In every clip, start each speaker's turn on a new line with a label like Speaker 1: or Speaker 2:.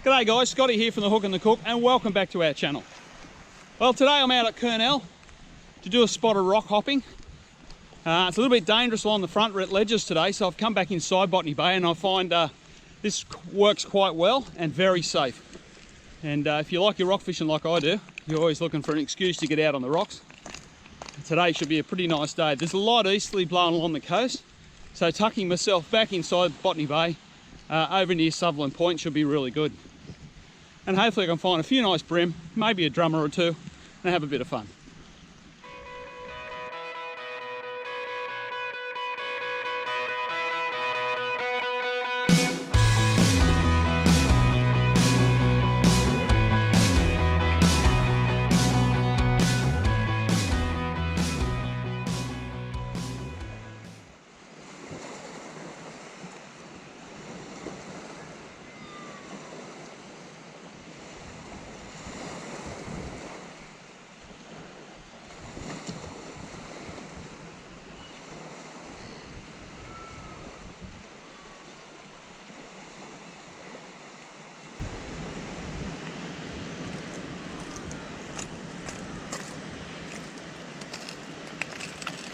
Speaker 1: G'day guys, Scotty here from The Hook and the Cook, and welcome back to our channel. Well, today I'm out at KURNELL to do a spot of rock hopping. It's a little bit dangerous along the front ledges today, so I've come back inside Botany Bay and I find this works quite well and very safe. And if you like your rock fishing like I do, you're always looking for an excuse to get out on the rocks. Today should be a pretty nice day. There's a light easterly blowing along the coast, so tucking myself back inside Botany Bay over near Sutherland Point should be really good. And hopefully I can find a few nice bream, maybe a drummer or two, and have a bit of fun.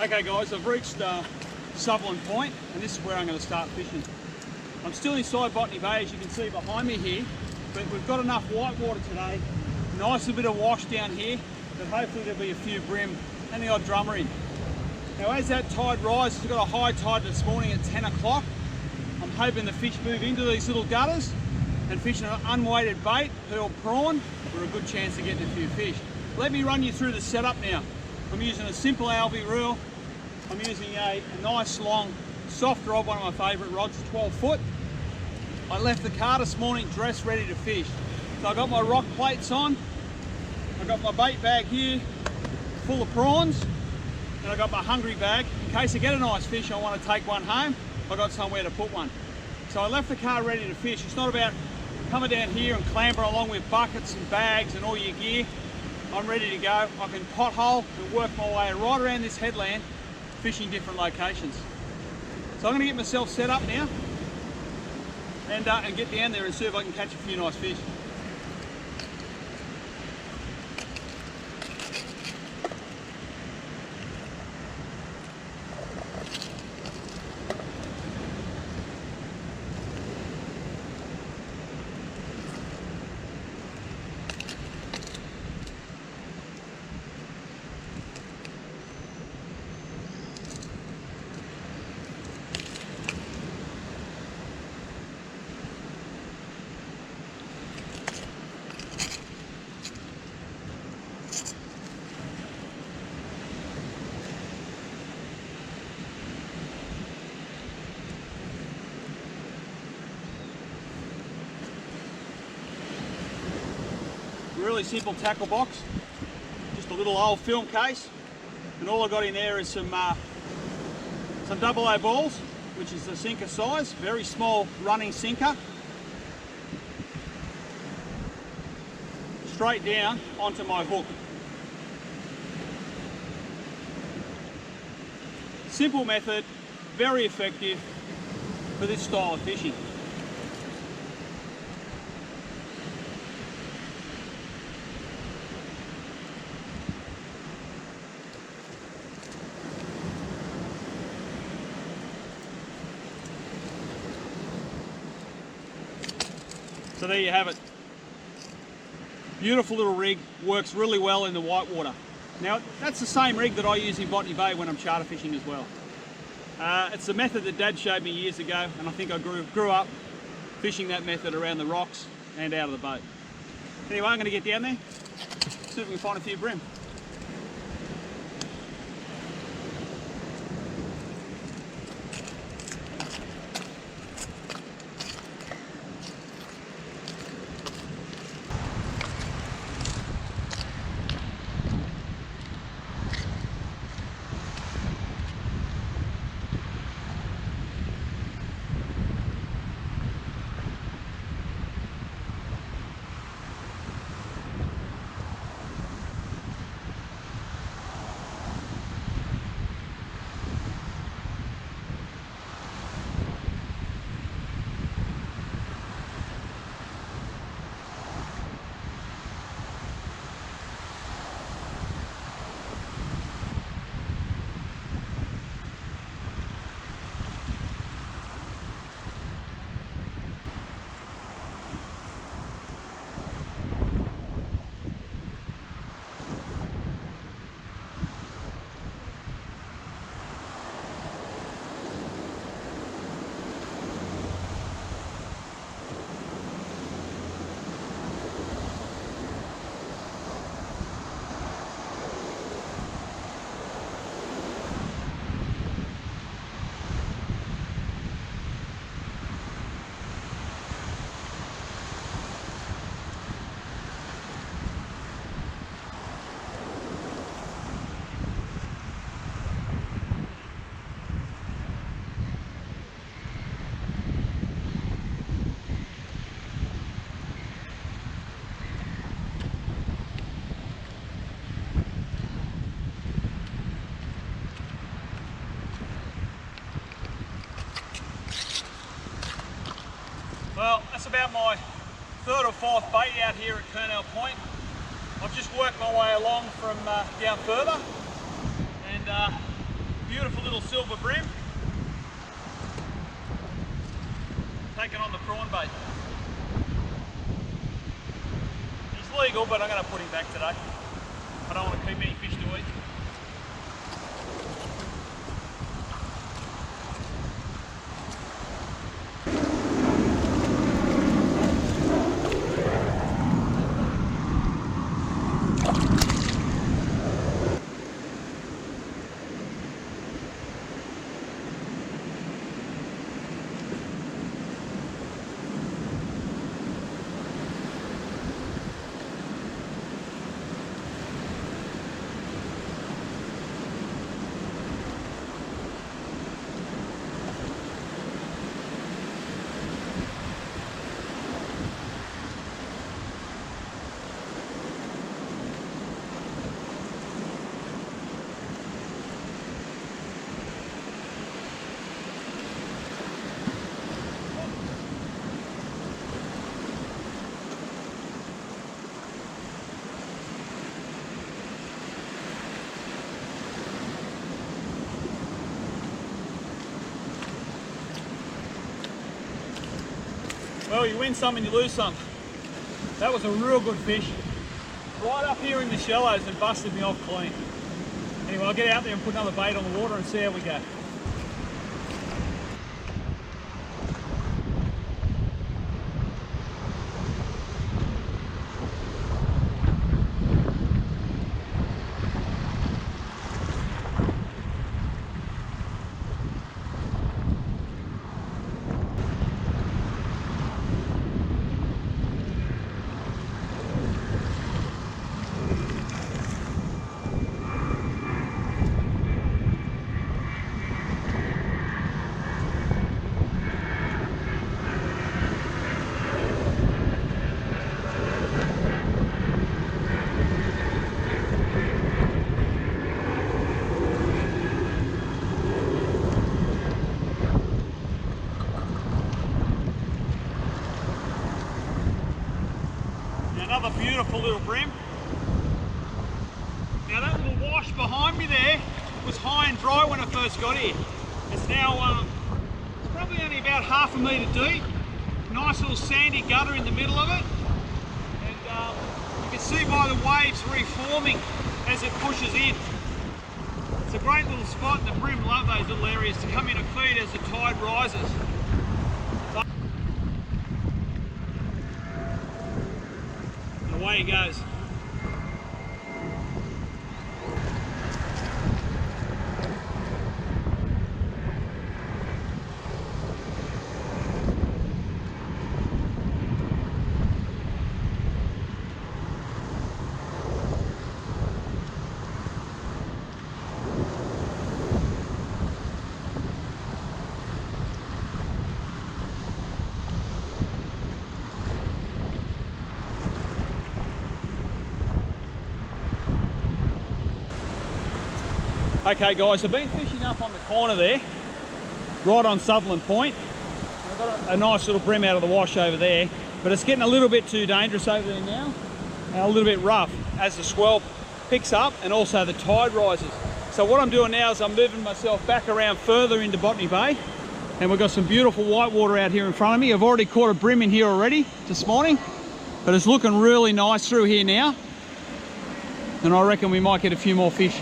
Speaker 1: Okay guys, I've reached Sutherland Point and this is where I'm going to start fishing. I'm still inside Botany Bay, as you can see behind me here, but we've got enough white water today, nice little bit of wash down here, that hopefully there'll be a few bream and the odd drummer in. Now as that tide rises, we've got a high tide this morning at 10 o'clock. I'm hoping the fish move into these little gutters and fishing an unweighted bait, pearl prawn, for a good chance of getting a few fish. Let me run you through the setup now. I'm using a simple alvy reel. I'm using a nice long soft rod, one of my favourite rods, 12 foot. I left the car this morning dressed ready to fish. So I got my rock plates on, I got my bait bag here full of prawns, and I got my hungry bag. In case I get a nice fish, I want to take one home, I got somewhere to put one. So I left the car ready to fish. It's not about coming down here and clambering along with buckets and bags and all your gear. I'm ready to go. I can pothole and work my way right around this headland, fishing different locations. So I'm going to get myself set up now and get down there and see if I can catch a few nice fish. Really simple tackle box, just a little old film case, and all I got in there is some double O balls, which is the sinker size, very small running sinker, straight down onto my hook. Simple method, very effective for this style of fishing. So there you have it. Beautiful little rig, works really well in the whitewater. Now that's the same rig that I use in Botany Bay when I'm charter fishing as well. It's the method that Dad showed me years ago, and I think I grew up fishing that method around the rocks and out of the boat. Anyway, I'm going to get down there, see if we can find a few bream. Well, that's about my third or fourth bait out here at KURNELL Point. I've just worked my way along from down further, and beautiful little silver bream taking on the prawn bait. He's legal, but I'm going to put him back today. I don't want to keep any fish to eat. Well, you win some and you lose some. That was a real good fish. Right up here in the shallows and busted me off clean. Anyway, I'll get out there and put another bait on the water and see how we go. Another beautiful little bream. Now that little wash behind me there was high and dry when I first got here. It's now it's probably only about half a metre deep. Nice little sandy gutter in the middle of it. And you can see by the waves reforming as it pushes in. It's a great little spot, and the bream love those little areas to come in and feed as the tide rises. Away he goes. Okay guys, I've been fishing up on the corner there, right on Sutherland Point. I've got a nice little bream out of the wash over there, but it's getting a little bit too dangerous over there now, and a little bit rough as the swell picks up and also the tide rises. So what I'm doing now is I'm moving myself back around further into Botany Bay, and we've got some beautiful whitewater out here in front of me. I've already caught a bream in here already this morning, but it's looking really nice through here now, and I reckon we might get a few more fish.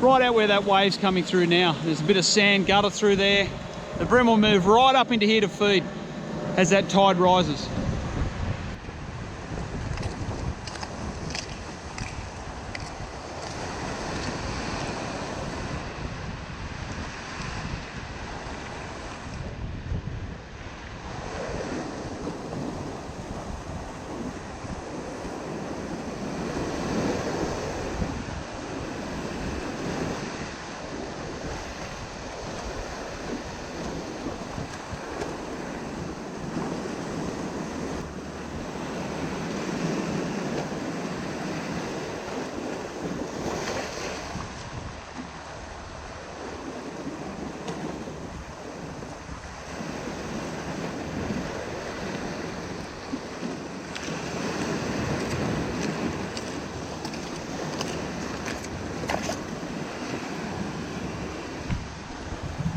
Speaker 1: Right out where that wave's coming through now. There's a bit of sand gutter through there. The bream will move right up into here to feed as that tide rises.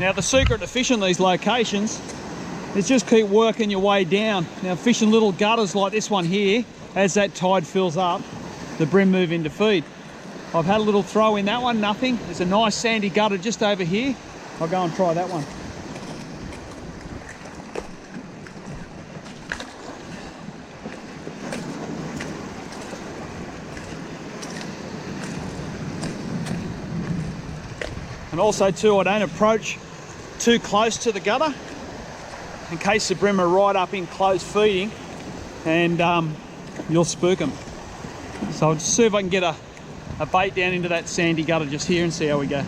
Speaker 1: Now the secret to fishing these locations is just keep working your way down. Now fishing little gutters like this one here, as that tide fills up, the bream move into feed. I've had a little throw in that one, nothing. There's a nice sandy gutter just over here. I'll go and try that one. And also too, I don't approach too close to the gutter in case the bream are right up in close feeding and you'll spook them. So I'll just see if I can get a bait down into that sandy gutter just here and see how we go.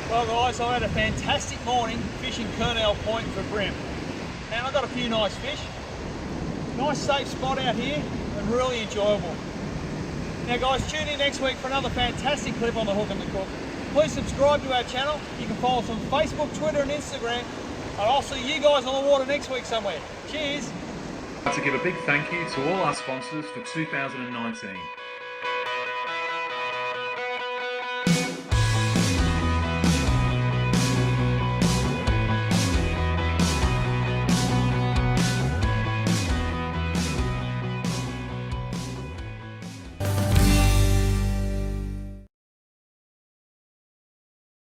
Speaker 1: Well guys, I had a fantastic morning fishing KURNELL Point for bream. And I got a few nice fish. Nice safe spot out here and really enjoyable. Now guys, tune in next week for another fantastic clip on the Hook and the Crook. Please subscribe to our channel. You can follow us on Facebook, Twitter and Instagram. And I'll see you guys on the water next week somewhere. Cheers!
Speaker 2: I'd like to give a big thank you to all our sponsors for 2019.